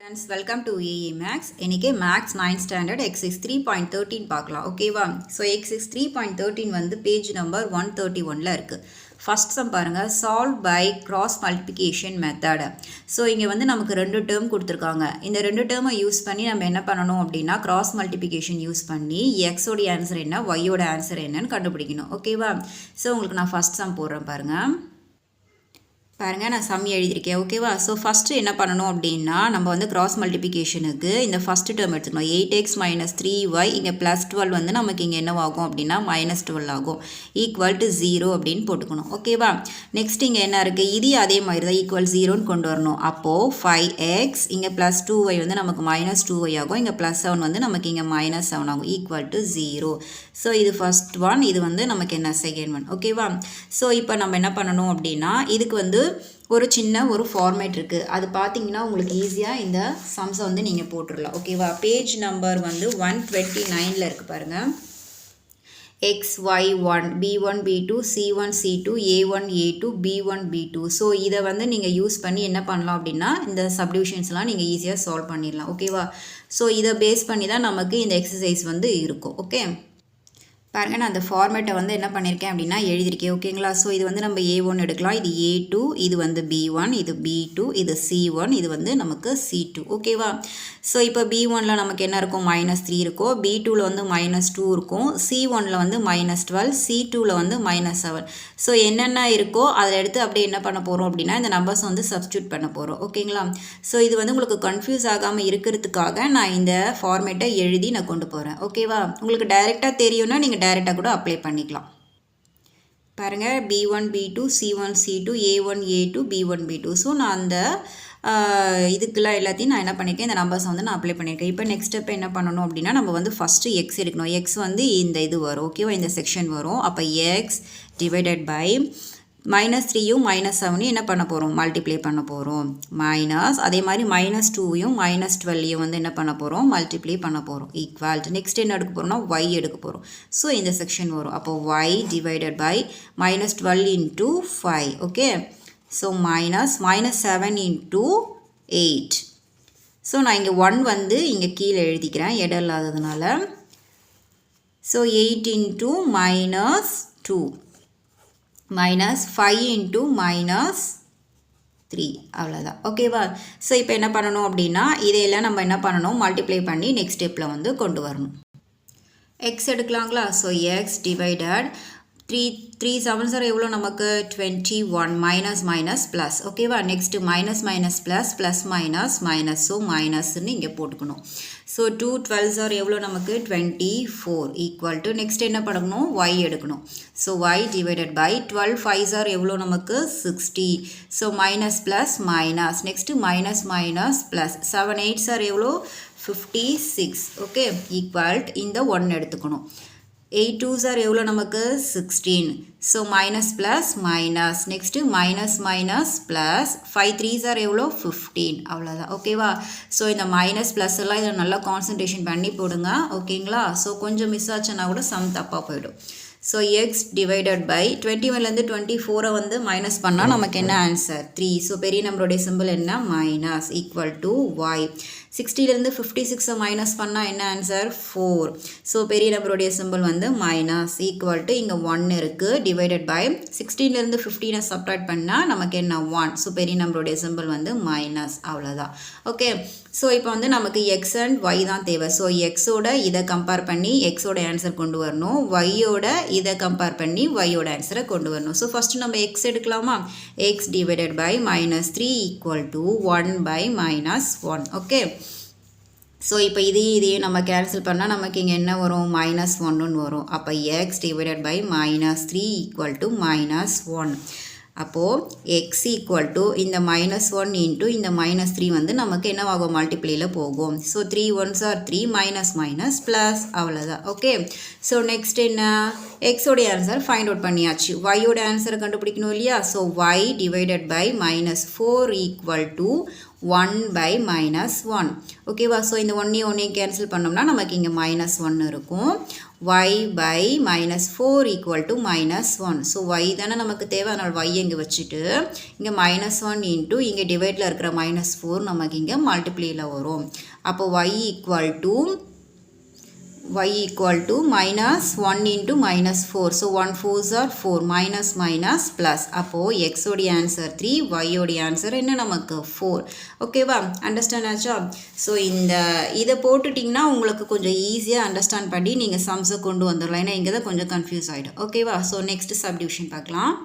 Friends, welcome to EE Max. இன்னைக்கு Max 9th standard exercise 3.13 பார்க்கலாம். ஓகேவா? So exercise 3.13 வந்து பேஜ் நம்பர் 131ல இருக்கு. ஃபர்ஸ்ட் சம் பாருங்க, solve by cross multiplication method. So இங்கே வந்து நமக்கு ரெண்டு டேர்ம் கொடுத்துருக்காங்க. இந்த ரெண்டு டேர்மை யூஸ் பண்ணி நம்ம என்ன பண்ணணும் அப்படின்னா cross multiplication யூஸ் பண்ணி எக்ஸோடைய ஆன்சர் என்ன, ஒய்யோட ஆன்சர் என்னன்னு கண்டுபிடிக்கணும். ஓகேவா? ஸோ உங்களுக்கு நான் ஃபர்ஸ்ட் சம் போடுறேன் பாருங்கள். பாருங்கள், நான் சம் எழுதியிருக்கேன். ஓகேவா? ஸோ ஃபஸ்ட்டு என்ன பண்ணணும் அப்படின்னா, நம்ம வந்து கிராஸ் மல்டிப்ளிகேஷனுக்கு இந்த ஃபஸ்ட்டு டேர்ம் எடுத்துக்கணும். 8x - 3y இங்கே +12 வந்து நமக்கு இங்கே என்னவாகும் அப்படின்னா -12 ஆகும். ஈக்குவல் டு 0 அப்படின்னு போட்டுக்கணும். ஓகேவா? நெக்ஸ்ட் இங்கே என்ன இருக்குது, இது அதே மாதிரி தான் ஈக்குவல் 0ன்னு கொண்டு வரணும். அப்போது 5x இங்கே +2y வந்து நமக்கு -2y ஆகும். இங்கே +7 வந்து நமக்கு இங்கே -7 ஆகும். Equal to 0. ஸோ இது ஃபஸ்ட் ஒன், இது வந்து நமக்கு என்ன செகண்ட் ஒன். ஓகேவா? ஸோ இப்போ நம்ம என்ன பண்ணணும் அப்படின்னா, இதுக்கு வந்து ஒரு சின்ன ஒரு ஃபார்மேட் இருக்குது. அது பார்த்தீங்கன்னா உங்களுக்கு ஈஸியாக இந்த சம்ஸை வந்து நீங்கள் போட்டுடலாம். ஓகேவா? பேஜ் நம்பர் வந்து 129ல் இருக்குது பாருங்கள். XY1 B1 B2 C1 C2 A1 A2 B1 B2. So இதை வந்து நீங்கள் யூஸ் பண்ணி என்ன பண்ணலாம் அப்படின்னா, இந்த சப்டிவிஷன்ஸ்லாம் நீங்கள் ஈஸியாக சால்வ் பண்ணிடலாம். ஓகேவா? ஸோ இதை பேஸ் பண்ணி தான் நமக்கு இந்த எக்ஸசைஸ் வந்து இருக்கும். ஓகே பாருங்கள், நான் அந்த ஃபார்மேட்டை வந்து என்ன பண்ணியிருக்கேன் அப்படின்னா எழுதியிருக்கேன். ஓகேங்களா? ஸோ இது வந்து நம்ம A1 எடுக்கலாம், இது A2, இது வந்து B1, இது B2, இது C1, இது வந்து நமக்கு C2. ஓகேவா? ஸோ இப்போ B1ல் நமக்கு என்ன இருக்கும், -3 இருக்கும். B2ல் வந்து -2 இருக்கும். C1ல் வந்து -12, C2ல் வந்து -7. ஸோ என்னென்ன இருக்கோ அதில் எடுத்து அப்படியே என்ன பண்ண போகிறோம் அப்படின்னா, இந்த நம்பர்ஸ் வந்து சப்ஸ்டியூட் பண்ண போகிறோம். ஓகேங்களா? ஸோ இது வந்து உங்களுக்கு கன்ஃபியூஸ் ஆகாமல் இருக்கிறதுக்காக நான் இந்த ஃபார்மேட்டை எழுதி நான் கொண்டு போகிறேன். ஓகேவா? உங்களுக்கு டைரெக்டாக தெரியும்னா நீங்கள் டைரெக்டாக கூட அப்ளை பண்ணிக்கலாம். பாருங்கள், B1 B2 C1 C2 A1 A2 B1 B2. So நான் அந்த இதுக்கெல்லாம் எல்லாத்தையும் நான் என்ன பண்ணியிருக்கேன், இந்த நம்பர்ஸை வந்து நான் அப்ளை பண்ணியிருக்கேன். இப்போ நெக்ஸ்ட் ஸ்டெப் என்ன பண்ணணும் அப்படின்னா, நம்ம வந்து ஃபஸ்ட்டு எக்ஸ் எடுக்கணும். எக்ஸ் வந்து இந்த இது வரும். ஓகேவா? இந்த செக்ஷன் வரும். அப்போ எக்ஸ் டிவைடட் பை -3யும் -7யும் என்ன பண்ண போகிறோம், மல்டிப்ளை பண்ண போகிறோம். மைனஸ் அதே மாதிரி -2யும் -12யும் வந்து என்ன பண்ண போகிறோம், மல்டிப்ளை பண்ண போகிறோம். ஈக்குவல் நெக்ஸ்ட் என்ன எடுக்க போகிறோம்னா, ஒய் எடுக்க போகிறோம். ஸோ இந்த செக்ஷன் வரும். அப்போ y divided by -12 × 5. Okay, so -7 × 8. So நான் இங்கே 1 வந்து இங்கே கீழே எழுதிக்கிறேன் இடம் இல்லாததுனால. ஸோ 8 × -2 -5 × -3 அவ்வளோதான். ஓகேவா? ஸோ இப்போ என்ன பண்ணணும் அப்படின்னா, இதையெல்லாம் நம்ம என்ன பண்ணணும், மல்டிப்ளை பண்ணி நெக்ஸ்ட் ஸ்டெப்பில் வந்து கொண்டு வரணும். எக்ஸ் எடுக்கலாங்களா? ஸோ எக்ஸ் டிவைடட் 3 7s எவ்வளோ நமக்கு 21 மைனஸ் மைனஸ் ப்ளஸ். ஓகேவா? Next minus minus plus plus minus minus. So மைனஸ்ன்னு இங்கே போட்டுக்கணும். ஸோ 2 12s எவ்வளோ நமக்கு 24 ஈக்குவல் டு நெக்ஸ்ட் என்ன பண்ணணும், ஒய் எடுக்கணும். So y divided by 12 5s எவ்வளோ நமக்கு 60. So minus plus minus. Next minus minus plus 7 8s எவ்வளோ 56. ஓகே, ஈக்குவல் இந்த 1 எடுத்துக்கணும். 8 2s எவ்வளோ நமக்கு 16. So minus plus minus. Next minus minus plus 5 3s எவ்வளோ 15. அவ்வளோதான். ஓகேவா? ஸோ இந்த மைனஸ் ப்ளஸ் எல்லாம் இதில் நல்லா கான்சன்ட்ரேஷன் பண்ணி போடுங்க. ஓகேங்களா? ஸோ கொஞ்சம் மிஸ் ஆச்சுன்னா கூட சம் தப்பாக போயிடும். ஸோ எக்ஸ் டிவைடட் பை 21லேருந்து 24 வந்து மைனஸ் பண்ணால் நமக்கு என்ன ஆன்சர் 3. ஸோ பெரிய நம்பருடைய சிம்பிள் என்ன, மைனஸ். Equal to y. 60லேருந்து 56 மைனஸ் பண்ணால் என்ன ஆன்சர் 4. ஸோ பெரிய நம்பருடைய சிம்பிள் வந்து மைனஸ். ஈக்குவல் டு இங்கே 1 இருக்குது. டிவைடட் பை 16லேருந்து 15 சப்ட்ராக்ட் பண்ணால் நமக்கு என்ன 1. ஸோ பெரிய நம்பருடைய சிம்பிள் வந்து மைனஸ். அவ்வளோதான். ஓகே, ஸோ இப்போ வந்து நமக்கு எக்ஸ் அண்ட் ஒய் தான் தேவை. ஸோ எக்ஸோட இதை கம்பேர் பண்ணி எக்ஸோட ஆன்சர் கொண்டு வரணும், ஒய்யோட இதை கம்பேர் பண்ணி ஒய்யோட ஆன்சரை கொண்டு வரணும். ஸோ ஃபஸ்ட்டு நம்ம எக்ஸ் எடுக்கலாமா? X divided by -3 equal to 1 by -1. Okay, so இப்போ இதையும் நம்ம கேன்சல் பண்ணால் நமக்கு இங்கே என்ன வரும், -1ன்னு வரும். அப்போ x divided by -3 equal to -1. அப்போது எக்ஸ் ஈக்குவல் டு இந்த -1 இன்ட்டு இந்த -3 வந்து நமக்கு என்னவாகும், மல்டிப்ளையில் போகும். So 3 1s 3 minus minus plus. அவ்வளோதான். ஓகே, ஸோ நெக்ஸ்ட் என்ன, எக்ஸோடைய ஆன்சர் ஃபைண்ட் அவுட் பண்ணியாச்சு. ஒய்யோட ஆன்சரை கண்டுபிடிக்கணும் இல்லையா? So y divided by -4 equal to 1 by -1. ஓகேவா? ஸோ இந்த 1 கேன்சல் பண்ணோம்னா நமக்கு இங்கே -1 இருக்கும். y by minus 4 equal to minus 1. So y தானே நமக்கு தேவை, அதனால் y இங்கே வச்சுட்டு இங்கே minus 1 into இங்கே டிவைடில் இருக்கிற minus 4 நமக்கு இங்கே மல்டிப்ளையில் வரும். அப்போ y equal to minus 1 into minus 4. So 1 4s are 4, minus minus plus. அப்போ x உடைய ஆன்சர் 3, y உடைய ஆன்சர் என்ன நமக்கு 4. ஓகேவா, அண்டர்ஸ்டாண்ட் ஆச்சா? ஸோ இதை போட்டுட்டிங்கன்னா உங்களுக்கு கொஞ்சம் ஈஸியாக அண்டர்ஸ்டாண்ட் பண்ணி நீங்கள் சம்ஸை கொண்டு வந்துடலாம். ஏன்னா இங்கே தான் கொஞ்சம் கன்ஃபியூஸ் ஆகிடும். ஓகேவா, ஸோ நெக்ஸ்ட் சப்டிவிஷன் பார்க்கலாம்.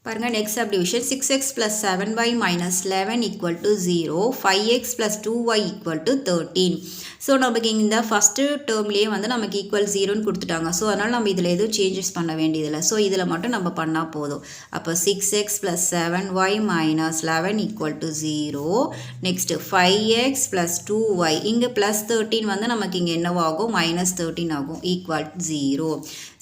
பாருங்கள், next subdivision 6x plus 7y minus 11 equal to 0, 5x plus 2y equal to 13. So நமக்கு இந்த ஃபஸ்ட்டு டேர்ம்லேயே வந்து நமக்கு ஈக்குவல் 0ன்னு கொடுத்துட்டாங்க. ஸோ அதனால் நம்ம இதில் எதுவும் சேஞ்சஸ் பண்ண வேண்டியதில்லை. ஸோ இதில் மட்டும் நம்ம பண்ணால் போதும். அப்போ 6x plus 7y minus 11 equal to 0. Next 5x plus 2y, இங்கே plus 13 வந்து நமக்கு இங்கே என்னவாகும், minus 13 ஆகும், ஈக்குவல் 0.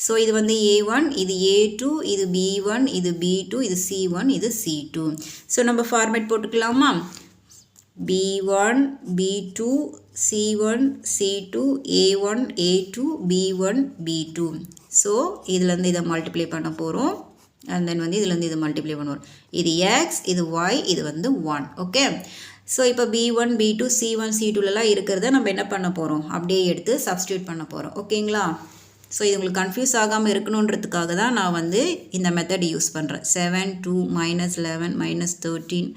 ஸோ இது வந்து a1, இது a2, இது b1, இது b2, இது c1, இது c2. ஸோ நம்ம ஃபார்மேட் போட்டுக்கலாமா? b1, b2, c1, c2, a1, a2, b1, b2. So இதுலேருந்து இதை மல்டிப்ளை பண்ண போகிறோம். அண்ட் தென் வந்து இதுலேருந்து இதை மல்டிப்ளை பண்ணுவோம். இது x, இது y, இது வந்து 1. ஓகே, ஸோ இப்போ b1, b2, c1, c2லலாம் இருக்கிறத நம்ம என்ன பண்ண போகிறோம், அப்படியே எடுத்து சப்ஸ்டியூட் பண்ண போகிறோம். ஓகேங்களா? ஸோ இது உங்களுக்கு கன்ஃபியூஸ் ஆகாமல் இருக்கணுன்றதுக்காக தான் நான் வந்து இந்த மெத்தட் யூஸ் பண்ணுறேன். 7, 2, minus 11, minus 13,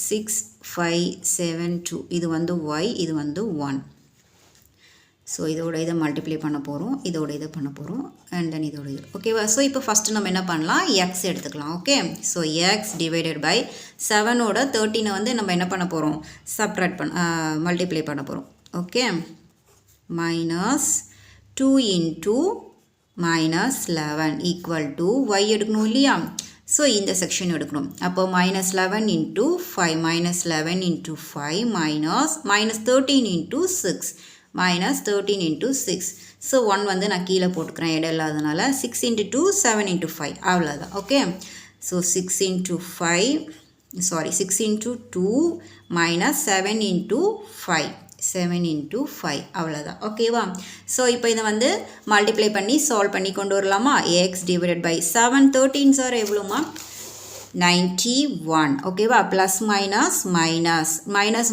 6, 5, 7, 2. இது வந்து y, இது வந்து 1. ஸோ இதோட இதை மல்டிப்ளை பண்ண போகிறோம், இதோட இதை பண்ண போகிறோம், அண்ட் தென் இதோட இது. ஓகேவா? ஸோ இப்போ ஃபஸ்ட்டு நம்ம என்ன பண்ணலாம், எக்ஸ் எடுத்துக்கலாம். Okay, so x divided by 7ஓட 13 வந்து நம்ம என்ன பண்ண போகிறோம், மல்டிப்ளை பண்ண போகிறோம். Okay, minus 2 into minus 11 equal to y எடுக்கணும் இல்லையா? ஸோ இந்த செக்ஷன் எடுக்கணும். அப்போ minus 11 into 5, minus 11 into 5 minus 13 into 6, minus 13 into 6. So 1 வந்து நான் கீழே போட்டுக்கிறேன் இடம் இல்லாதனால. 6 into 2, 7 into 5, அவ்வளோதான். Okay, so 6 into 2 minus 7 into 5, 7 into 5, அவ்வளோதான். ஓகேவா? ஸோ இப்போ இதை வந்து மல்டிப்ளை பண்ணி சால்வ் பண்ணி கொண்டு வரலாமா? எக்ஸ் டிவைடட் பை 7, 13 சார் எவ்வளோமா, 91. ஓகேவா? ப்ளஸ் மைனஸ்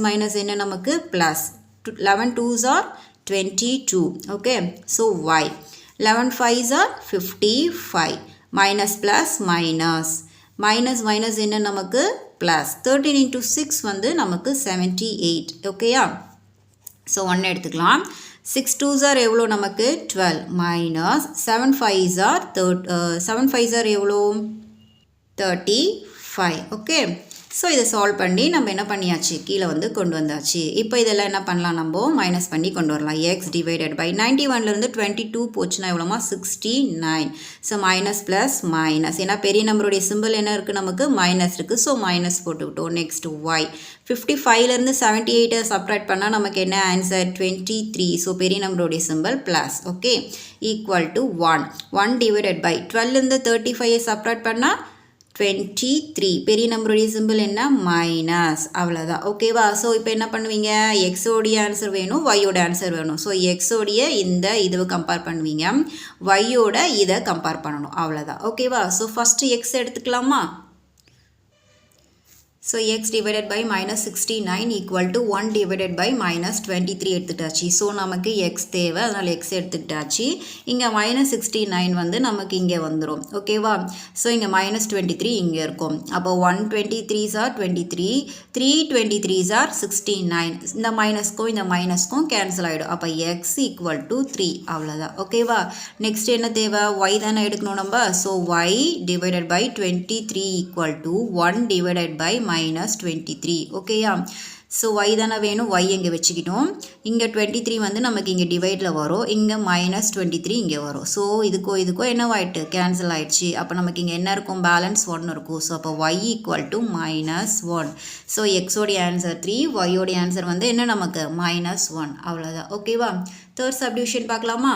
மைனஸ் என்ன நமக்கு plus, 11 2s are 22. Okay, so y 11 5s are 55. Minus plus minus என்ன நமக்கு ப்ளஸ், 13 into 6 வந்து நமக்கு 78. ஓகேயா? ஸோ 1 எடுத்துக்கலாம். 6 2s are எவ்வளோ நமக்கு 12, மைனஸ் 7 5s are எவ்வளோ 35. ஓகே, ஸோ இதை சால்வ் பண்ணி நம்ம என்ன பண்ணியாச்சு, கீழே வந்து கொண்டு வந்தாச்சு. இப்போ இதெல்லாம் என்ன பண்ணலாம், நம்ம மைனஸ் பண்ணி கொண்டு வரலாம். எக்ஸ் டிவைடட் பை 91லேருந்து 22 போச்சுன்னா எவ்வளோமா, 69. ஸோ மைனஸ் ப்ளஸ் மைனஸ், ஏன்னா பெரிய நம்பருடைய சிம்பிள் என்ன இருக்குது, நமக்கு மைனஸ் இருக்குது. ஸோ மைனஸ் போட்டுக்கிட்டோம். நெக்ஸ்ட் ஒய் 55லேருந்து 78 சப்ட்ராக்ட் பண்ணால் நமக்கு என்ன ஆன்சர், 23. ஸோ பெரிய நம்பருடைய simple plus. Okay, equal to 1 divided by 12லேருந்து 35 சப்ட்ராக்ட் பண்ணால் 23. பெரிய நம்பருடைய சிம்பிள் என்ன, மைனஸ். அவ்வளோதான். ஓகேவா? ஸோ இப்போ என்ன பண்ணுவீங்க, எக்ஸோடைய ஆன்சர் வேணும், ஒய்யோட ஆன்சர் வேணும். ஸோ எக்ஸோடைய இந்த இதுவை கம்பேர் பண்ணுவீங்க, ஒய்யோட இதை கம்பேர் பண்ணணும். அவ்வளோதான். ஓகேவா? ஸோ ஃபஸ்ட்டு எக்ஸ் எடுத்துக்கலாமா? So x divided by minus 69 equal to 1 divided by minus 23 எடுத்துட்டாச்சு. ஸோ நமக்கு எக்ஸ் தேவை, அதனால் எக்ஸ் எடுத்துக்கிட்டாச்சு. இங்கே மைனஸ் 69 வந்து நமக்கு இங்கே வந்துடும். ஓகேவா? ஸோ இங்கே மைனஸ் 23 இங்கே இருக்கும். அப்போ 123s are 23, 323s are 69. இந்த மைனஸ்க்கும் கேன்சல் ஆகிடும். அப்போ எக்ஸ் ஈக்குவல் டு 3, அவ்வளோதான். ஓகேவா? நெக்ஸ்ட் என்ன தேவை, ஒய் தானே எடுக்கணும் நம்ம. So y divided by 23 equal to 1 divided by minus 23. ஓகேயா? ஸோ ஒய் தானே வேணும், ஒய் இங்கே வச்சுக்கிட்டோம். இங்கே 23 வந்து நமக்கு இங்கே டிவைடில் வரும், இங்கே மைனஸ் 23 இங்கே வரும். ஸோ இதுக்கோ என்னவாயிட்டு, கேன்சல் ஆகிடுச்சு. அப்போ நமக்கு இங்கே என்ன இருக்கும், பேலன்ஸ் 1 இருக்கும். ஸோ அப்போ y equal to minus 1. So எக்ஸோடைய ஆன்சர் 3, ஒய்யோடைய ஆன்சர் வந்து என்ன நமக்கு மைனஸ் 1. அவ்வளோதான். ஓகேவா? தேர்ட் சப்டிவிஷன் பார்க்கலாமா?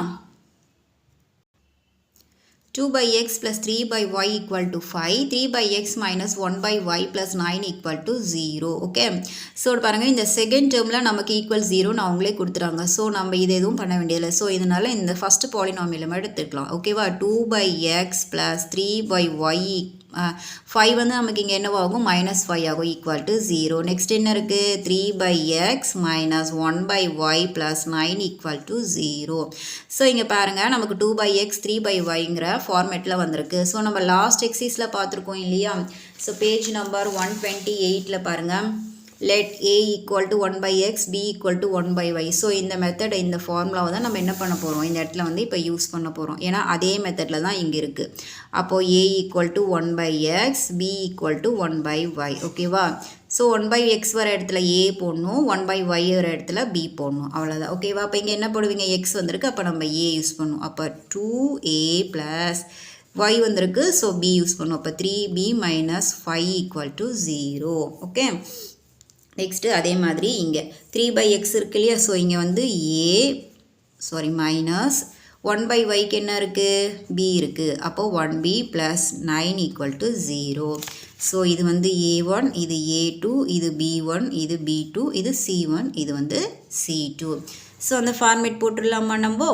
2 by x plus 3 by y equal to 5. 3 by x minus 1 by y plus 9 equal to 0. Okay. So, பாருங்க இந்த second termல நமக்கு equal 0 நான் அவங்களே கொடுத்துறாங்க. So, நம்ம இது எதுவும் பண்ண வேண்டியதில்லை. So, இதனால இந்த first polynomial எடுத்துக்கலாம். ஓகேவா 2 by x plus 3 by y 5 வந்து நமக்கு இங்கே என்னவாகும் minus 5 ஆகும் equal to 0. Next என்ன இருக்கு 3 by x minus 1 by y plus 9 equal to 0. So இங்கே பாருங்கள் நமக்கு 2 by x 3 by yங்கிற ஃபார்மேட்டில் வந்திருக்கு. ஸோ நம்ம லாஸ்ட் எக்ஸைஸில் பார்த்துருக்கோம் இல்லையா. ஸோ பேஜ் நம்பர் 128 பாருங்கள். let a equal to 1 by x, b equal to 1 by y. So இந்த மெத்தட் இந்த ஃபார்முலாவை தான் நம்ம என்ன பண்ண போகிறோம் இந்த இடத்துல வந்து இப்போ யூஸ் பண்ண போகிறோம். ஏன்னா அதே மெத்தடில் தான் இங்கே இருக்குது. அப்போது a equal to 1 by x, b equal to 1 by y. ஓகேவா. ஸோ 1 by x வர இடத்துல a போடணும், 1 by y வர இடத்துல b போடணும், அவ்வளோதான். ஓகேவா. அப்போ இங்கே என்ன போடுவீங்க x வந்திருக்கு, அப்போ நம்ம a யூஸ் பண்ணுவோம். அப்போ 2a plus y வந்திருக்கு, ஸோ b யூஸ் பண்ணுவோம். அப்போ 3b minus 5 equal to 0. Okay. Next அதே மாதிரி இங்கே 3 by x இருக்கு இல்லையா. ஸோ இங்கே வந்து மைனஸ் 1 by yக்கு என்ன இருக்குது b இருக்குது. அப்போது 1b plus 9 equal to 0. So இது வந்து a1, இது a2, இது b1, இது b2, இது c1, இது வந்து c2. ஸோ அந்த ஃபார்மேட் போட்டுடலாமா நம்ம.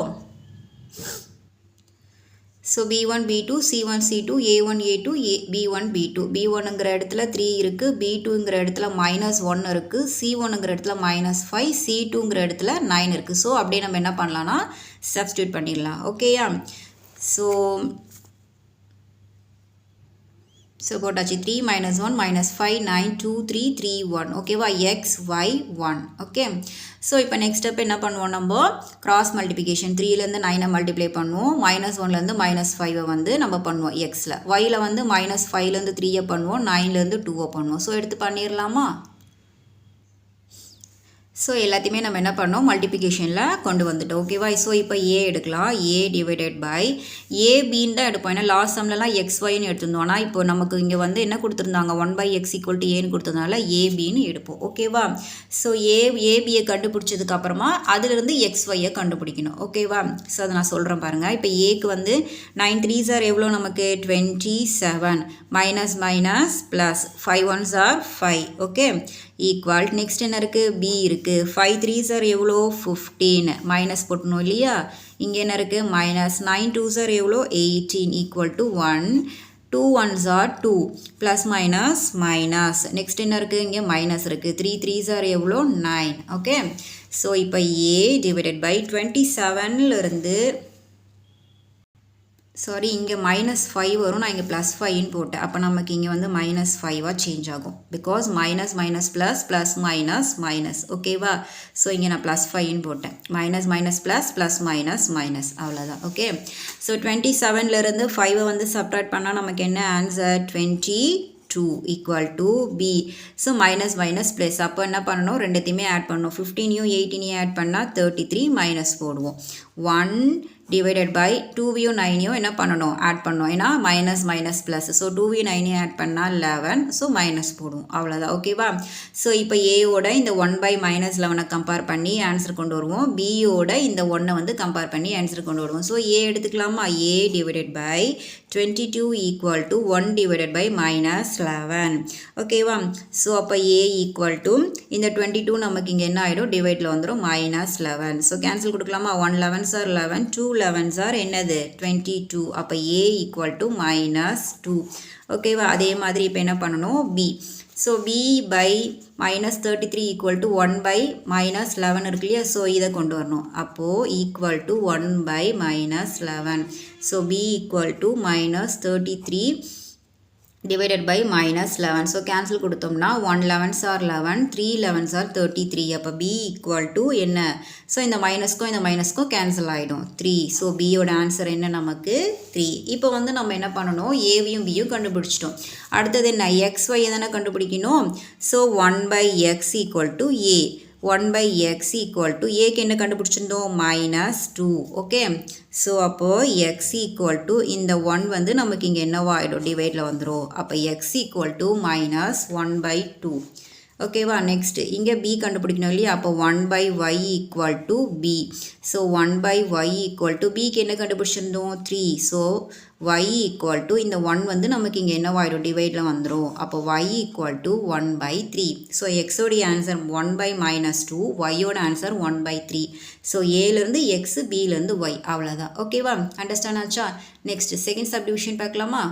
So b1 b2 c1 c2 a1 a2 b1 b2. b1ங்கிற இடத்துல 3 இருக்குது, b2ங்கிற இடத்துல -1 இருக்குது, c1ங்கிற இடத்துல -5, c2ங்கிற இடத்துல 9 இருக்குது. ஸோ அப்படியே நம்ம என்ன பண்ணலான்னா சப்ஸ்டியூட் பண்ணிடலாம். ஓகேயா. ஸோ போட்டாச்சு 3 -1 -5 9 2 3 3 1. ஓகேவா. x y 1. ஓகே. ஸோ இப்போ நெக்ஸ்ட் ஸ்டெப் என்ன பண்ணுவோம் நம்ம கிராஸ் மல்டிப்ளிகேஷன் 3லேருந்து 9 மல்டிப்ளை பண்ணுவோம். -1லேருந்து -5 வந்து நம்ம பண்ணுவோம் எக்ஸில். ஒயில் வந்து -5லேருந்து 3 பண்ணுவோம், 9லேருந்து 2 பண்ணுவோம். ஸோ எடுத்து பண்ணிடலாமா. ஸோ எல்லாத்தையுமே நம்ம என்ன பண்ணோம் மல்டிப்ளிகேஷனில் கொண்டு வந்துட்டோம். ஓகேவா. ஸோ இப்போ ஏ எடுக்கலாம். ஏ டிவைடட் பை ஏபின்னு தான் எடுப்போம். ஏன்னா லாஸ்ட் சம்லலாம் XYன்னு எடுத்திருந்தோம். ஆனால் இப்போ நமக்கு இங்கே வந்து என்ன கொடுத்துருந்தாங்க 1 by x equal to ஏன்னு கொடுத்ததுனால ஏபின்னு எடுப்போம். ஓகேவா. ஸோ ஏபியை கண்டுபிடிச்சதுக்கப்புறமா அதிலிருந்து XYயை கண்டுபிடிக்கணும். ஓகேவா. ஸோ அதை நான் சொல்கிறேன் பாருங்கள். இப்போ ஏக்கு வந்து 9 3s are எவ்வளோ நமக்கு 27 minus minus plus 5 1s are 5. Okay. Equal next என்ன இருக்குது b இருக்குது. 5 3s are எவ்வளோ 15 மைனஸ் போட்டணும் இல்லையா. இங்கே என்ன இருக்குது மைனஸ் 9 2s are எவ்வளோ 18 equal to 1 2 1s are 2 plus minus minus next என்ன இருக்குது இங்கே மைனஸ் இருக்குது. 3 3s are எவ்வளோ 9. ஓகே. ஸோ இப்போ a டிவைடட் பை 27லேருந்து சாரி இங்கே -5 வரும், நான் இங்கே +5ன்னு போட்டேன். அப்போ நமக்கு இங்கே வந்து -5ஆக சேஞ்ச் ஆகும். Because minus minus plus plus minus minus. ஓகேவா. ஸோ இங்கே நான் +5ன்னு போட்டேன். Minus minus plus plus minus minus அவ்வளோதான். ஓகே. ஸோ 27லேருந்து 5 வந்து சப்ட்ராக்ட் பண்ணால் நமக்கு என்ன answer 22 equal to b. So minus minus plus. அப்போ என்ன பண்ணணும் ரெண்டுத்தையுமே ஆட் பண்ணணும். 15யும் 18யும் ஆட் பண்ணால் 33 மைனஸ் போடுவோம். 1 டிவைடட் பை 2யும் 9யும் என்ன பண்ணணும் ஆட் பண்ணணும். ஏன்னா மைனஸ் மைனஸ் ப்ளஸ். ஸோ 2யும் 9யும் ஆட் பண்ணால் 11. ஸோ மைனஸ் போடுவோம் அவ்வளோதான். ஓகேவா. ஸோ இப்போ ஏயோட இந்த 1 by -11 கம்பேர் பண்ணி ஆன்சர் கொண்டு வருவோம். பியோட இந்த 1 வந்து கம்பேர் பண்ணி ஆன்சர் கொண்டு வருவோம். ஸோ ஏ எடுத்துக்கலாமா. A divided by 22 equal to 1 divided by -11. ஓகேவா. ஸோ அப்போ ஏ ஈக்குவல் டு இந்த 22 நமக்கு இங்கே என்ன ஆகிடும் டிவைடில் வந்துடும் -11. ஸோ கேன்சல் கொடுக்கலாமா. 1 11s are 11 2 11s are என்னது 22. அப்போ a ஈக்குவல் டு -2. ஓகேவா. அதே மாதிரி இப்போ என்ன பண்ணணும் b. So b by -33 equal to 1 by -11 இருக்கு இல்லையா. ஸோ இதை கொண்டு வரணும். அப்போது equal to 1 by -11. So b equal to -33 divided by -11. So cancel கொடுத்தோம்னா 1 11s are 11 3 11s are 33. அப்போ b ஈக்குவல் டு என்ன. ஸோ இந்த மைனஸ்க்கும் கேன்சல் ஆகிடும் 3. ஸோ பியோட ஆன்சர் என்ன நமக்கு 3. இப்போ வந்து நம்ம என்ன பண்ணணும் ஏவியும் பியும் கண்டுபிடிச்சிட்டோம். அடுத்தது என்ன XY தானே கண்டுபிடிக்கணும். So 1 by x equal to a. 1 by x equal to ஏக்கு என்ன கண்டுபிடிச்சிருந்தோம் -2. ஓகே. ஸோ அப்போது x ஈக்குவல் டு இந்த 1 வந்து நமக்கு இங்கே என்னவா ஆகிடும் டிவைடில் வந்துடும். அப்போ x ஈக்குவல் டு -1/2. ஓகேவா நெக்ஸ்ட் இங்கே b கண்டுபிடிக்கணும் இல்லையா அப்போ 1/y equal to b so 1/y equal to பிக்கு என்ன கண்டுபிடிச்சிருந்தோம் 3 ஸோ y ஈக்குவல் டு இந்த 1 வந்து நமக்கு இங்கே என்னவாயிடும் டிவைடில் வந்துடும் அப்போ y ஈக்குவல் டு 1/3 ஸோ எக்ஸோடைய ஆன்சர் 1/-2 ஒய்யோட ஆன்சர் 1/3 ஸோ ஏலேருந்து எக்ஸ் பிலேருந்து ஒய் அவ்வளோதான் ஓகேவா அண்டர்ஸ்டாண்ட் ஆச்சா நெக்ஸ்ட் செகண்ட் சப்டிவிஷன் பார்க்கலாமா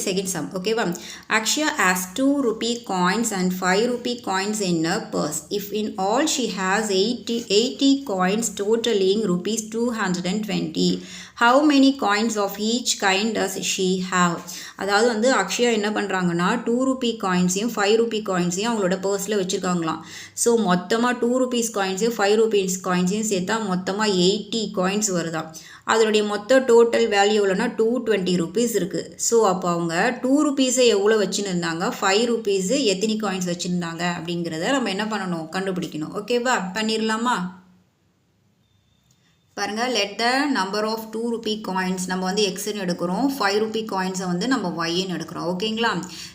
second sum okay va Akshaya has 2 rupee coins and 5 rupee coins in her purse if in all she has 80 coins totaling rupees 220 how many coins of each kind does she have அதாவது வந்து அக்ஷயா என்ன பண்ணுறாங்கன்னா 2 Ruby காயின்ஸையும் 5 Ruby காயின்ஸையும் அவங்களோட பர்ஸில் வச்சுருக்காங்களாம் so மொத்தமாக 2 rupees காயின்ஸையும் 5 rupees காயின்ஸையும் சேர்த்தா மொத்தமாக 80 coins வருதா அதனுடைய மொத்த டோட்டல் வேல்யூ எவ்வளோனா 220 ருபீஸ் இருக்குது ஸோ அப்போ அவங்க 2 ருபீஸை எவ்வளோ வச்சுருந்தாங்க 5 ருபீஸு எத்தனை காயின்ஸ் வச்சுருந்தாங்க அப்படிங்கிறத நம்ம என்ன பண்ணணும் கண்டுபிடிக்கணும் ஓகேவா பண்ணிடலாமா பாருங்கள் let the number of 2 rupee coins நம்ம வந்து எக்ஸ்ன்னு எடுக்கிறோம் 5 ரூபி காயின்ஸை வந்து நம்ம ஒய்ன்னு எடுக்கிறோம் ஓகேங்களா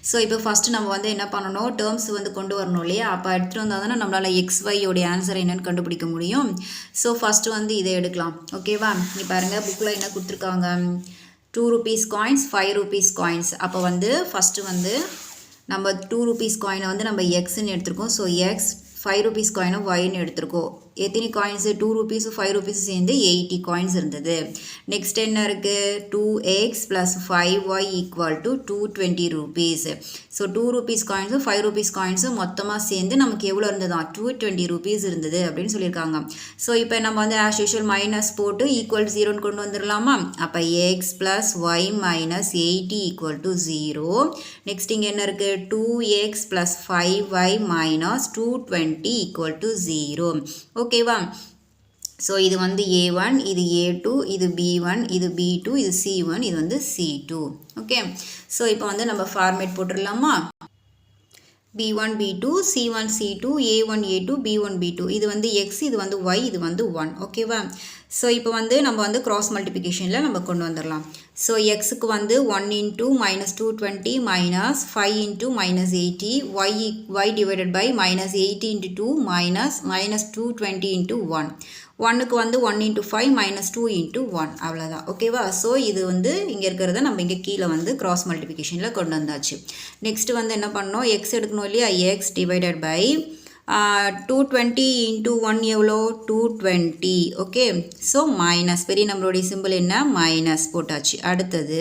ஸோ இப்போ ஃபஸ்ட்டு நம்ம வந்து என்ன பண்ணணும் டேர்ம்ஸ் வந்து கொண்டு வரணும் இல்லையா அப்போ எடுத்துகிட்டு வந்தால் தானே நம்மளால் XYயோடைய ஆன்சர் என்னன்னு கண்டுபிடிக்க முடியும் ஸோ ஃபஸ்ட்டு வந்து இதை எடுக்கலாம் ஓகேவா நீ பாருங்கள் புக்கில் என்ன கொடுத்துருக்காங்க 2 ருபீஸ் காயின்ஸ் 5 ருபீஸ் காயின்ஸ் அப்போ வந்து ஃபஸ்ட்டு வந்து நம்ம 2 ருபீஸ் காயினை வந்து நம்ம எக்ஸ்ன்னு எடுத்துருக்கோம் ஸோ எக்ஸ் 5 ருபீஸ் காயினை ஒய்ன்னு எடுத்துருக்கோம் எத்தனை காயின்ஸு 2 ருபீஸு 5 ருபீஸு சேர்ந்து 80 காயின்ஸ் இருந்தது நெக்ஸ்ட் என்ன இருக்குது 2x + 5y equal to 220 rupees so 2 rupees காயின்ஸும் 5 ருபீஸ் காயின்ஸும் மொத்தமாக சேர்ந்து நமக்கு எவ்வளோ இருந்ததா 220 ருபீஸ் இருந்தது அப்படின்னு சொல்லியிருக்காங்க ஸோ இப்போ நம்ம வந்து ஆஸ் யூஷுவல் மைனஸ் போட்டு ஈக்குவல் 0ன்னு கொண்டு வந்துடலாமா அப்போ x + y - 80 equal to 0 next இங்கே என்ன இருக்குது 2x + 5y - 220 ஈக்குவல் டு 0 ஓகேவா ஸோ இது வந்து A1 இது A2 இது B1 இது B2 இது C1 இது வந்து C2 ஓகே ஸோ இப்போ வந்து நம்ம format போட்டுடலாமா B1 B2 C1 C2 A1 A2 B1 B2 இது வந்து X இது வந்து Y இது வந்து 1 ஓகேவா ஸோ இப்போ வந்து நம்ம வந்து கிராஸ் மல்டிப்ளிகேஷனில் நம்ம கொண்டு வந்துடலாம் ஸோ எக்ஸுக்கு வந்து 1 × -220 - 5 × -80 y டிவைடட் பை -80 × 2 -220 × 1 1க்கு வந்து 1 × 5 -2 × 1 அவ்வளோதான் ஓகேவா ஸோ இது வந்து இங்கே இருக்கிறத நம்ம இங்கே கீழே வந்து கிராஸ் மல்டிப்ளிகேஷனில் கொண்டு வந்தாச்சு நெக்ஸ்ட்டு வந்து என்ன பண்ணோம் எக்ஸ் எடுக்கணும் இல்லையா எக்ஸ் டிவைடட் பை 220 × 1 எவ்வளோ 220 ஓகே ஸோ மைனஸ் பெரிய நம்மளுடைய சிம்பிள் என்ன மைனஸ் போட்டாச்சு அடுத்தது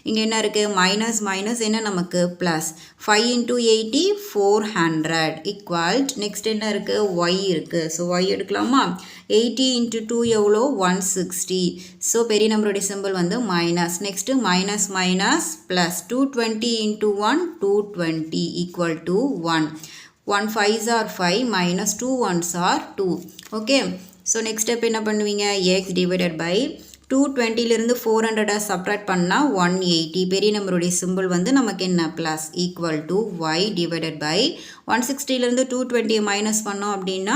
இங்கே என்ன இருக்குது மைனஸ் மைனஸ் என்ன நமக்கு ப்ளஸ் 5 × 80 400 ஈக்குவல் நெக்ஸ்ட் என்ன இருக்குது ஒய் இருக்குது ஸோ ஒய் எடுக்கலாமா 80 × 2 எவ்வளோ 160 ஸோ பெரிய நம்பருடைய சிம்பிள் வந்து minus next minus minus plus 220 × 1 220 equal to 1 1 5s are 5 minus 2 1s are 2 okay so next step என்ன பண்ணுவீங்க x divided by 220லிருந்து 400 சப்ட்ராக்ட் பண்ணால் 180 பெரிய நம்பருடைய சிம்பிள் வந்து நமக்கு என்ன plus equal to y divided by 160லிருந்து 220 minus பண்ணோம் அப்படின்னா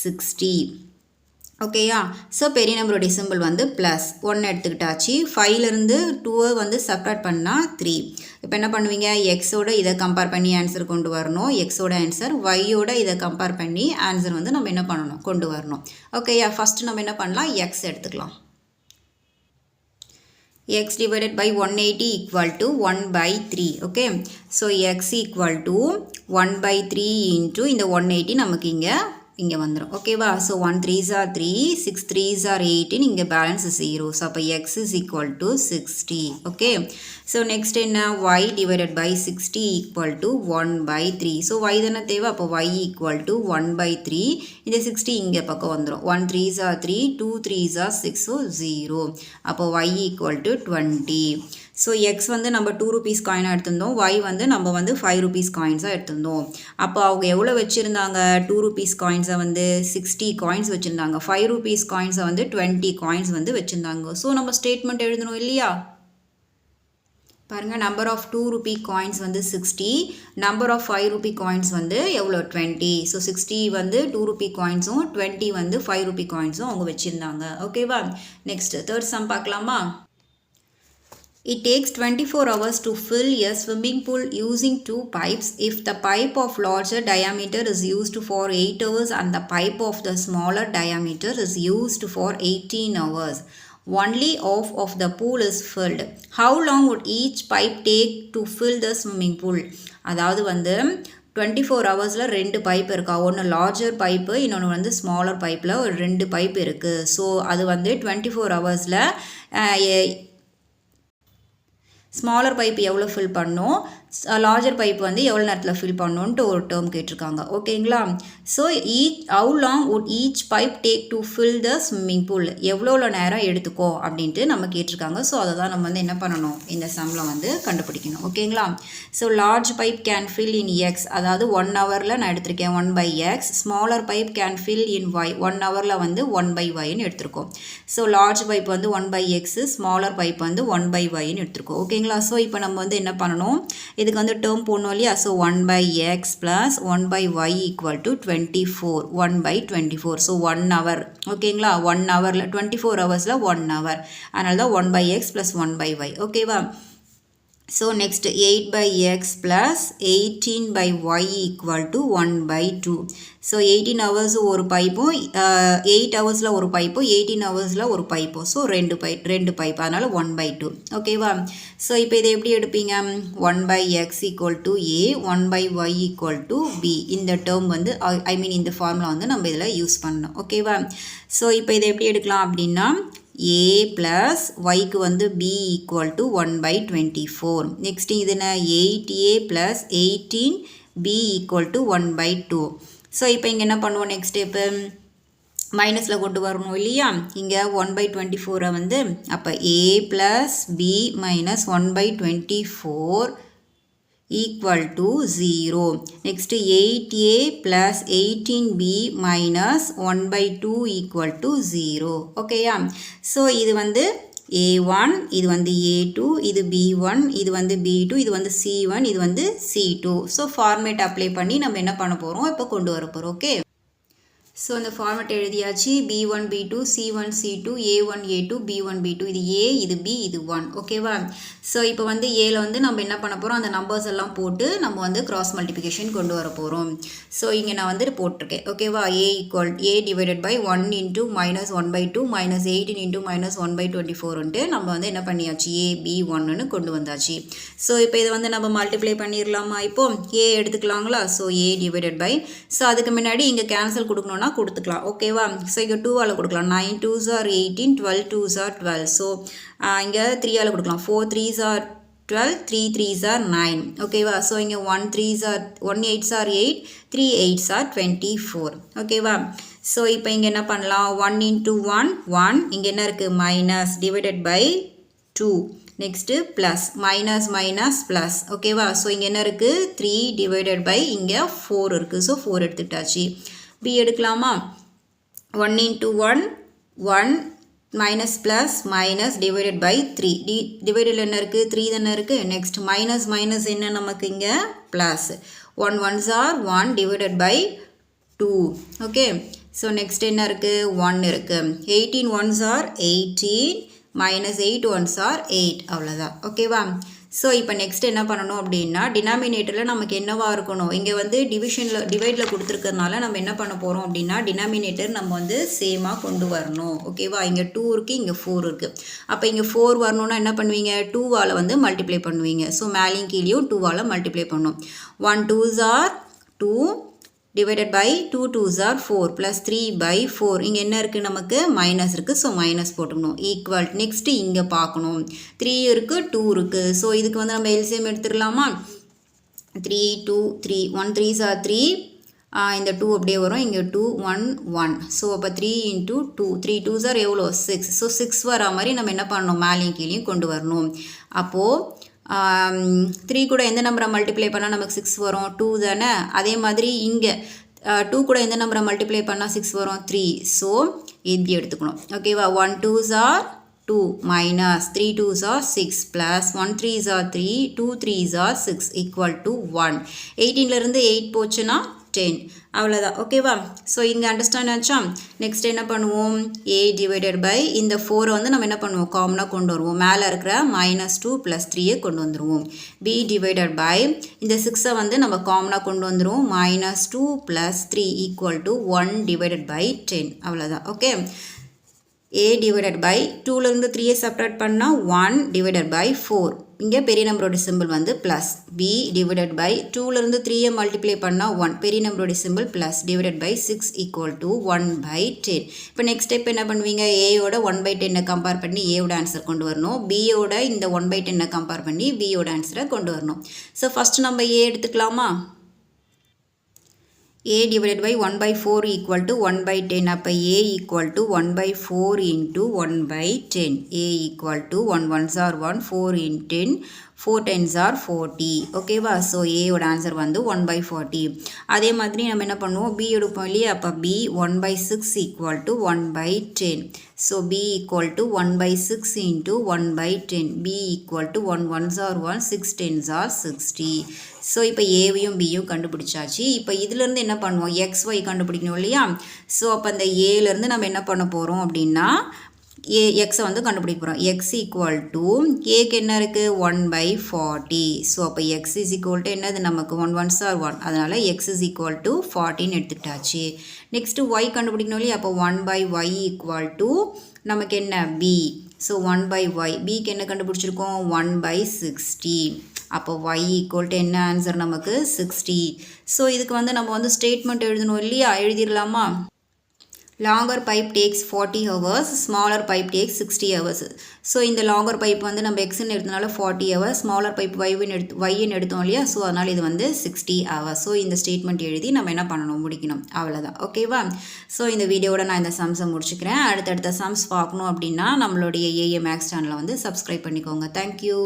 60 ஓகேயா ஸோ பெரிய நம்பருடைய சிம்பிள் வந்து ப்ளஸ் 1 எடுத்துக்கிட்டாச்சு 5லேருந்து 2 வந்து சப்ட்ராக்ட் பண்ணால் 3 இப்போ என்ன பண்ணுவீங்க எக்ஸோட இதை கம்பேர் பண்ணி ஆன்சர் கொண்டு வரணும் எக்ஸோட ஆன்சர் ஒய்யோட இதை கம்பேர் பண்ணி ஆன்சர் வந்து நம்ம என்ன பண்ணணும் கொண்டு வரணும் ஓகேயா ஃபஸ்ட்டு நம்ம என்ன பண்ணலாம் எக்ஸ் எடுத்துக்கலாம் x divided by 180 equal to 1/3 okay so x equal to 1/3 into இந்த 180 நமக்கு இங்கே வந்துடும் ஓகேவா so 1 3s are 3 6 3s are 18 இங்கே பேலன்ஸ் 0 ஸோ அப்போ x is equal to 60 okay so next என்ன y divided by 60 equal to 1/3 so y தானே தேவை அப்போ y ஈக்குவல் டு 1/3 இந்த 60 இங்கே பக்கம் வந்துடும் 1 3s are 3 2 3s are 6 so 0 அப்போ y equal to 20 so X வந்து நம்ம 2 ருபீஸ் காயினாக எடுத்திருந்தோம் ஒய் வந்து நம்ம வந்து 5 ருபீஸ் காயின்ஸாக எடுத்திருந்தோம் அப்போ அவங்க எவ்வளோ வச்சுருந்தாங்க 2 ருபீஸ் காயின்ஸை வந்து 60 காயின்ஸ் வச்சுருந்தாங்க 5 ருபீஸ் காயின்ஸை வந்து 20 காயின்ஸ் வந்து வச்சுருந்தாங்க ஸோ நம்ம ஸ்டேட்மெண்ட் எழுதணும் இல்லையா பாருங்கள் நம்பர் ஆஃப் 2 ரூபி காயின்ஸ் வந்து 60 நம்பர் ஆஃப் 5 ரூபி காயின்ஸ் வந்து எவ்வளோ 20 ஸோ 60 வந்து 2 ரூபி காயின்ஸும் 20 வந்து 5 ரூபி காயின்ஸும் அவங்க வச்சுருந்தாங்க ஓகேவா நெக்ஸ்ட் தேர்ட் சம் பார்க்கலாமா It takes 24 hours to fill a swimming pool using 2 pipes. If the pipe of larger diameter is used for 8 hours and the pipe of the smaller diameter is used for 18 hours, only half of the pool is filled. How long would each pipe take to fill the swimming pool? அதாவது வந்து 24 ஹவர்ஸில் 2 pipe இருக்கா, ஒன்று larger pipe, இன்னொன்று வந்து smaller பைப்பில் ஒரு 2 pipe இருக்குது. ஸோ அது வந்து 24 ஹவர்ஸில் ஸ்மாலர் பைப் எவ்வளோ ஃபில் பண்ணணும், லார்ஜர் பைப் வந்து எவ்வளோ நேரத்தில் ஃபில் பண்ணணுன்ட்டு ஒரு டேர்ம் கேட்டிருக்காங்க. ஓகேங்களா? So how long would each pipe take to fill the swimming pool, எவ்வளோ நேரம் எடுத்துக்கோ அப்படின்ட்டு நம்ம கேட்டிருக்காங்க. ஸோ அதை தான் நம்ம வந்து என்ன பண்ணணும், இந்த சம்மில் வந்து கண்டுபிடிக்கணும். ஓகேங்களா? So large pipe can fill in x, அதாவது 1 ஹவரில் நான் எடுத்திருக்கேன் 1/x. Smaller pipe can fill in y, 1 ஹவரில் வந்து 1/yன்னு எடுத்திருக்கோம். ஸோ லார்ஜ் பைப் வந்து 1/x, ஸ்மாலர் பைப் வந்து 1/yன்னு எடுத்திருக்கோம். ஓகேங்களா? ஸோ இப்போ நம்ம வந்து என்ன பண்ணணும், இதுக்கு வந்து டேர்ம் போடணும் இல்லையா? So 1/x plus 1/y equal to 24, 1/24. So 1 hour. ஓகேங்களா? 1 ஹவரில் 24 ஹவர்ஸில் 1 ஹவர், அதனால தான் 1/x ப்ளஸ் 1/y. ஓகேவா? So next 8/x plus 18/y equal to 1/2. So 18 hours ஒரு பைப்பும் 8 ஹவர்ஸில் ஒரு பைப்பும் 18 ஹவர்ஸில் ஒரு பைப்பும். ஸோ ரெண்டு பைப், அதனால் 1/2. ஓகேவா? ஸோ இப்போ இதை எப்படி எடுப்பீங்க? 1/x equal to a, 1/y equal to b. இந்த டேர்ம் வந்து இந்த ஃபார்முலா வந்து நம்ம இதில் யூஸ் பண்ணணும். ஓகேவா? ஸோ இப்போ இதை எப்படி எடுக்கலாம் அப்படின்னா a plus yக்கு வந்து b equal to 1/24. next இது என்ன 8a plus 18b equal to 1/2. So இப்போ இங்கே என்ன பண்ணுவோம், நெக்ஸ்ட் ஸ்டெப்பு மைனஸில் கொண்டு வரணும் இல்லையா? இங்கே 1/24 வந்து அப்போ a plus b minus 1/24 equal to 0. next 8a plus 18b minus 1/2 equal to 0. ஓகேயா? ஸோ இது வந்து a1, இது வந்து a2, இது b1, இது வந்து b2, இது வந்து c1, இது வந்து c2. ஸோ ஃபார்மேட் அப்ளை பண்ணி நம்ம என்ன பண்ண போகிறோம், இப்போ கொண்டு வர போகிறோம். ஓகே? ஸோ இந்த ஃபார்மேட் எழுதியாச்சு. b1 b2 c1 c2 a1 a2 b1 b2, இது a, இது b, இது 1. ஓகேவா? ஸோ இப்போ வந்து ஏல வந்து நம்ம என்ன பண்ண போகிறோம், அந்த நம்பர்ஸ் எல்லாம் போட்டு நம்ம வந்து கிராஸ் மல்டிப்ளிகேஷன் கொண்டு வர போகிறோம். ஸோ இங்கே நான் வந்து போட்டிருக்கேன். ஓகேவா? a divided by 1 into minus 1/2 minus 18 into minus 1/24ன்ட்டு நம்ம வந்து என்ன பண்ணியாச்சு, a b 1ன்னு கொண்டு வந்தாச்சு. ஸோ இப்போ இதை வந்து நம்ம மல்டிப்ளை பண்ணிடலாமா? இப்போ a எடுத்துக்கலாங்களா? So a divided by, so அதுக்கு முன்னாடி இங்கே கேன்சல் கொடுக்கணும்னா கொடுத்துக்கலாம். ஓகேவா? ஸோ இங்கே 2ஆல் கொடுக்கலாம். 9 2s are 18, 12 2s are 12. So இங்கே 3ஆல் கொடுக்கலாம். 4 3s are 12, 3 3s are 9. ஓகேவா? ஸோ இங்கே 1 8s are 8, 3 8s are 24. ஓகேவா? ஸோ இப்போ இங்கே என்ன பண்ணலாம், 1 into 1 1, இங்கே என்ன இருக்குது minus, divided by 2, next plus, minus minus plus. ஓகேவா? ஸோ இங்கே என்ன இருக்குது 3 டிவைடட் பை இங்கே 4 இருக்குது. ஸோ 4 எடுத்துக்கிட்டாச்சு. b எடுக்கலாமா? 1 into 1 1 minus plus minus divided by 3, டிவைடில் என்ன இருக்குது 3 தானே இருக்குது. நெக்ஸ்ட் மைனஸ் மைனஸ் என்ன நமக்கு இங்கே plus, 1 1s are 1 divided by 2. Okay? So next என்ன இருக்குது 1 இருக்குது. 18 1s are 18 minus 8 1s are 8. அவ்வளோதான். ஓகேவா? ஸோ இப்போ நெக்ஸ்ட் என்ன பண்ணணும் அப்படின்னா, டினாமினேட்டரில் நமக்கு என்னவா இருக்கணும், இங்கே வந்து டிவைடில் கொடுத்துருக்கறதுனால நம்ம என்ன பண்ண போகிறோம் அப்படின்னா, டினாமினேட்டர் நம்ம வந்து சேமாக கொண்டு வரணும். ஓகேவா? இங்கே 2 இருக்குது, இங்கே 4 இருக்குது. அப்போ இங்கே 4 வரணும்னா என்ன பண்ணுவீங்க, 2ஆல் வந்து மல்டிப்ளை பண்ணுவீங்க. ஸோ மேலேயும் கீழேயும் 2ஆல் மல்டிப்ளை பண்ணணும். 1 2s are 2 divided by 2 2s are 4 plus 3/4. இங்கே என்ன இருக்குது நமக்கு மைனஸ் இருக்குது. ஸோ மைனஸ் போட்டுக்கணும். ஈக்குவல். நெக்ஸ்ட்டு இங்கே பார்க்கணும் 3 இருக்குது 2 இருக்குது. ஸோ இதுக்கு வந்து நம்ம எல்சிஎம் எடுத்துடலாமா? 3 2 3 1 3s are 3, இந்த 2 அப்படியே வரும். இங்கே 2 1 1. ஸோ அப்போ 3 into 2, 3 2s are எவ்வளோ 6. ஸோ 6 வரா மாதிரி நம்ம என்ன பண்ணணும், மேலேயும் கீழேயும் கொண்டு வரணும். அப்போது 3 கூட எந்த நம்பரை மல்டிப்ளை பண்ணால் நமக்கு 6 வரும், 2 தானே. அதே மாதிரி இங்கே 2 கூட எந்த நம்பரை மல்டிப்ளை பண்ணால் 6 வரும், 3. ஸோ இப்படி எடுத்துக்கணும். ஓகேவா? 1 2s are 2 minus 3 2s are 6 plus 1 3s are 3, 2 3s are 6 equal to 1. 18லேருந்து 8 போச்சுன்னா 10 அவ்வளோதான் ஓகேவா ஸோ இங்கே அண்டர்ஸ்டாண்ட் ஆச்சா நெக்ஸ்ட் என்ன பண்ணுவோம் a டிவைடட் பை இந்த 4 வந்து நம்ம என்ன பண்ணுவோம் காமனாக கொண்டு வருவோம் மேலே இருக்கிற -2 + 3 கொண்டு வந்துடுவோம் b டிவைடட் பை இந்த 6 வந்து நம்ம காமனாக கொண்டு வந்துடுவோம் -2 + 3 = 1 டிவைடட் பை 10 அவ்வளோதான் ஓகே a டிவைடட் பை 2லேருந்து 3 செப்பரேட் பண்ணால் 1 டிவைடட் பை 4 இங்கே பெரிய நம்பரோட சிம்பிள் வந்து ப்ளஸ் b டிவைடட் பை 2லேருந்து 3 மல்டிப்ளை பண்ணால் 1 பெரிய நம்பரோட சிம்பிள் ப்ளஸ் டிவைடட் பை 6 = 1/10 இப்போ நெக்ஸ்ட் ஸ்டெப் என்ன பண்ணுவீங்க ஏயோட 1/10 கம்பேர் பண்ணி ஏயோட ஆன்சர் கொண்டு வரணும் பியோட இந்த 1/10 கம்பேர் பண்ணி பியோட ஆன்சரை கொண்டு வரணும் ஸோ ஃபஸ்ட்டு நம்ம ஏ எடுத்துக்கலாமா a divided by 1/4 = 1/10 அப்போ a = 1/4 into 1/10 a = 1 1s are 1 4 into 10 4 10s are 40 ஓகேவா ஸோ ஏயோட ஆன்சர் வந்து 1/40 அதே மாதிரி நம்ம என்ன பண்ணுவோம் b எடுப்போம் இல்லையா அப்போ b 1/6 = 1/10 so b = 1/6 into 1/10 b = 1 1s are 1 6 10s are 60 so இப்போ ஏவையும் பியும் கண்டுபிடிச்சாச்சு இப்போ இதுலேருந்து என்ன பண்ணுவோம் xy கண்டுபிடிக்கணும் இல்லையா ஸோ அப்போ அந்த ஏலேருந்து நம்ம என்ன பண்ண போகிறோம் அப்படின்னா எக்ஸை வந்து கண்டுபிடிக்க போகிறோம் x = ஏக்கு என்ன இருக்குது 1/40 ஸோ அப்போ x என்னது நமக்கு 1 1s are 1 அதனால் x = எடுத்துக்கிட்டாச்சு நெக்ஸ்ட்டு y கண்டுபிடிக்கணும் இல்லையா அப்போ 1/y = நமக்கு என்ன b ஸோ 1/y பிக்கு என்ன கண்டுபிடிச்சிருக்கோம் 1/60 அப்போ y = என்ன ஆன்சர் நமக்கு 60 ஸோ இதுக்கு வந்து நம்ம வந்து ஸ்டேட்மெண்ட் எழுதணும் இல்லையா எழுதிடலாமா longer pipe takes 40 hours smaller pipe takes 60 hours so இந்த longer pipe வந்து நம்ம xன்னு எடுத்தனால 40 hours smaller pipe yன்னு எடுத்தோம் இல்லையா ஸோ அதனால் இது வந்து 60 hours ஸோ இந்த ஸ்டேட்மெண்ட் எழுதி நம்ம என்ன பண்ணணும் முடிக்கணும் அவ்வளோதான் ஓகேவா ஸோ இந்த வீடியோவோட நான் இந்த சம்ஸை முடிச்சுக்கிறேன் அடுத்தடுத்த சம்ஸ் பார்க்கணும் அப்படின்னா நம்மளுடைய ஏஏ மேக்ஸ் சேனலை வந்து சப்ஸ்கிரைப் பண்ணிக்கோங்க தேங்க்யூ